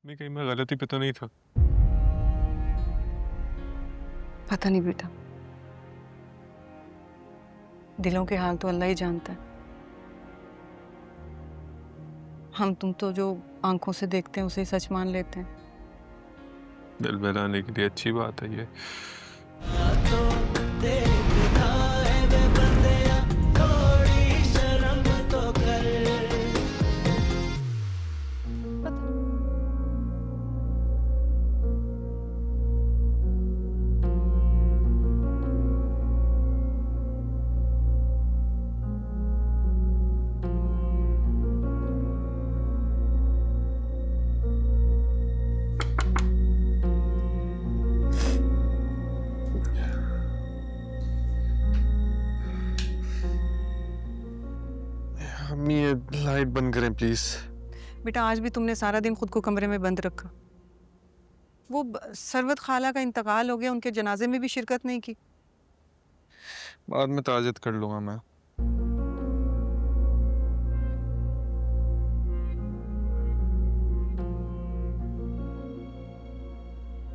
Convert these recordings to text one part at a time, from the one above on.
मैं कहीं मैं गलती पे तो नहीं था। पता नहीं बेटा, दिलों के हाल तो अल्लाह ही जानता है। हम तुम तो जो आंखों से देखते हैं उसे ही सच मान लेते हैं। दिल बहलाने के लिए अच्छी बात है ये। पता अम्मी ये लाइट बंद करें प्लीज। बेटा, आज भी तुमने सारा दिन खुद को कमरे में बंद रखा। वो सरवत खाला का इंतकाल हो गया, उनके जनाजे में भी शिरकत नहीं की। बाद में ताजियत कर लूंगा मैं।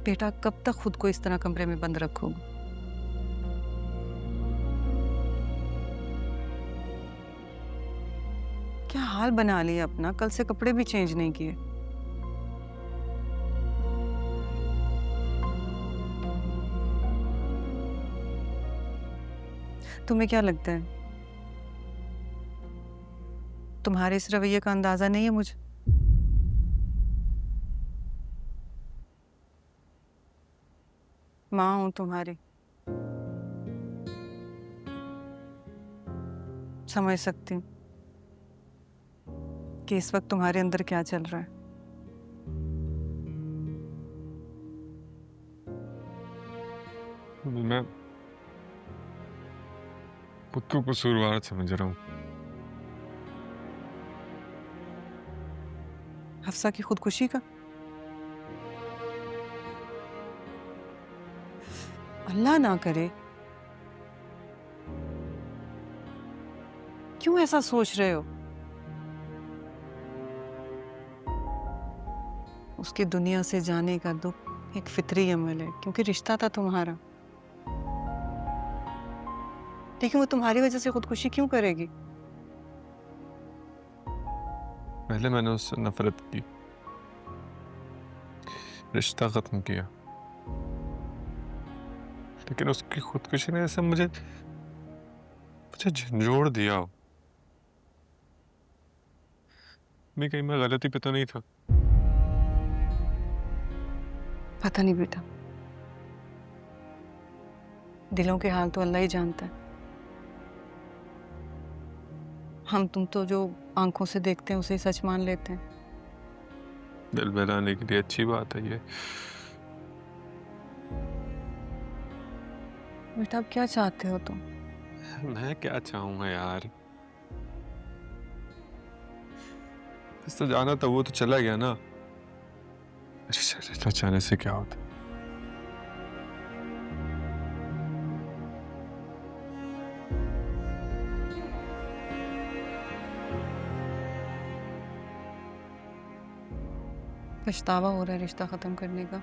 बेटा, कब तक खुद को इस तरह कमरे में बंद रखोगे? क्या हाल बना लिया अपना, कल से कपड़े भी चेंज नहीं किए। तुम्हें क्या लगता है, तुम्हारे इस रवैये का अंदाजा नहीं है मुझे? माँ हूं तुम्हारी, समझ सकती हूँ कि इस वक्त तुम्हारे अंदर क्या चल रहा है। मैं खुद को कसूरवार समझ रहा हूँ। हफ्सा की खुदकुशी का? अल्लाह ना करे। क्यों ऐसा सोच रहे हो? उसके दुनिया से जाने का दुख एक फितरी अमल है, क्योंकि रिश्ता था तुम्हारा। लेकिन वो तुम्हारी वजह से खुदकुशी क्यों करेगी? पहले मैंने उससे नफरत की, रिश्ता खत्म किया, लेकिन उसकी खुदकुशी ने ऐसे मुझे मुझे झंझोड़ दिया। मैं कहीं मैं गलती पे तो नहीं था। पता नहीं बेटा, दिलों के हाल तो अल्लाह ही जानता है। हम तुम तो जो आंखों से देखते हैं उसे ही सच मान लेते हैं। दिल बहलाने के लिए अच्छी बात है ये। बेटा, अब क्या चाहते हो तुम? मैं क्या चाहूंगा यार, बस तो जाना था, वो तो चला गया ना। रिश्ता जाने से क्या होता। पछतावा हो रहा है रिश्ता खत्म करने का?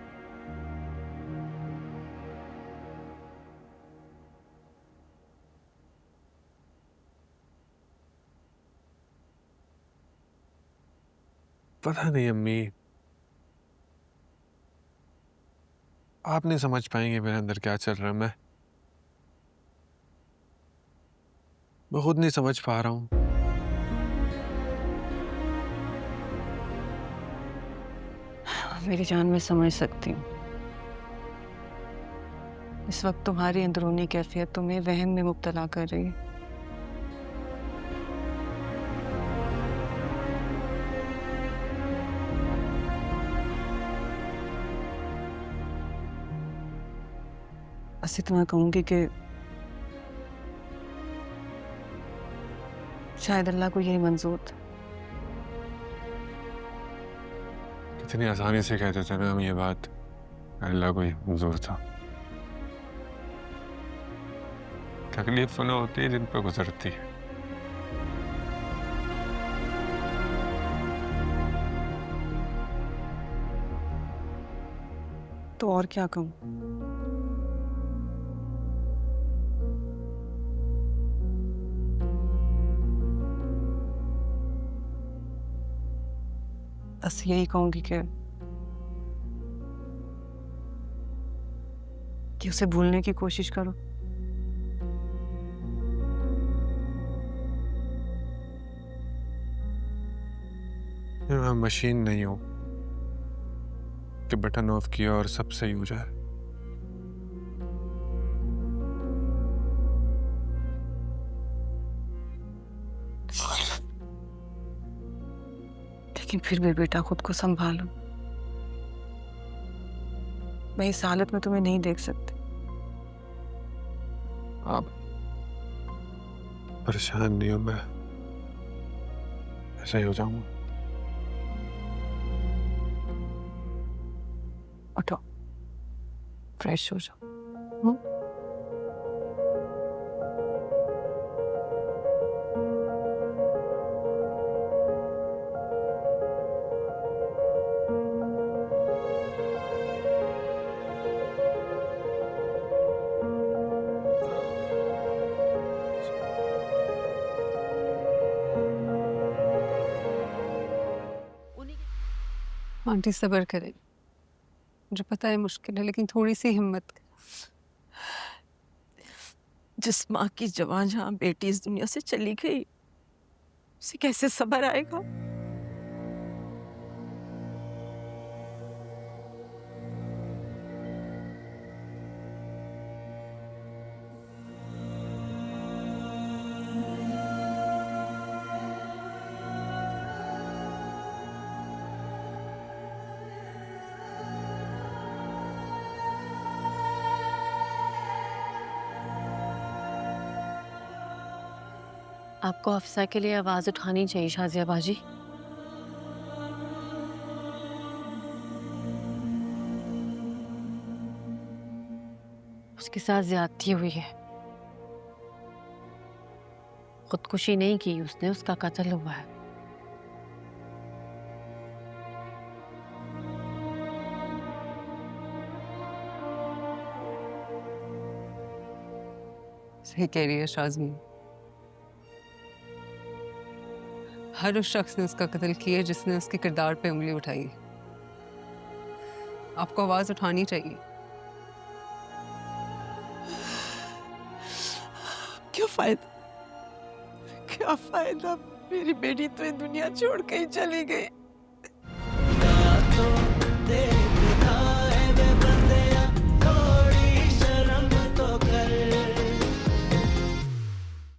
पता नहीं अम्मी, आप नहीं समझ पाएंगे मेरे अंदर क्या चल रहा है। मैं खुद नहीं समझ पा रहा हूँ। मेरी जान, मैं समझ सकती हूँ। इस वक्त तुम्हारी अंदरूनी कैफियत तुम्हें वहम में मुब्तला कर रही है। बस इतना कहूंगी कि शायद अल्लाह को यही मंजूर था। कितनी आसानी से कहते थे ना हम ये बात, अल्लाह को ही मंजूर था। तकलीफ न होती है जिन पर गुजरती है। तो और क्या कहूँ। बस यही कहूंगी कि उसे भूलने की कोशिश करो। मैं मशीन नहीं हूं कि बटन ऑफ किया और सब सही हो जाए। लेकिन फिर भी बेटा खुद को संभालो। मैं इस हालत में तुम्हें नहीं देख सकती। आप परेशान नहीं हो, मैं ऐसा ही हो जाऊंगा। उठो, फ्रेश हो जाओ। आंटी सब्र करें, मुझे पता है मुश्किल है, लेकिन थोड़ी सी हिम्मत करें। जिस माँ की जवान जहाँ बेटी इस दुनिया से चली गई, उसे कैसे सब्र आएगा? आपको अफसा के लिए आवाज उठानी चाहिए शाजिया बाजी। उसके साथ ज्यादती हुई है। खुदकुशी नहीं की उसने, उसका कत्ल हुआ है। सही कह रही है शाज़मी। हर उस शख्स ने उसका कत्ल किया जिसने उसके किरदार पे उंगली उठाई। आपको आवाज उठानी चाहिए। क्या फायदा, क्या फायदा? मेरी बेटी तो ये दुनिया छोड़ के ही चली गई।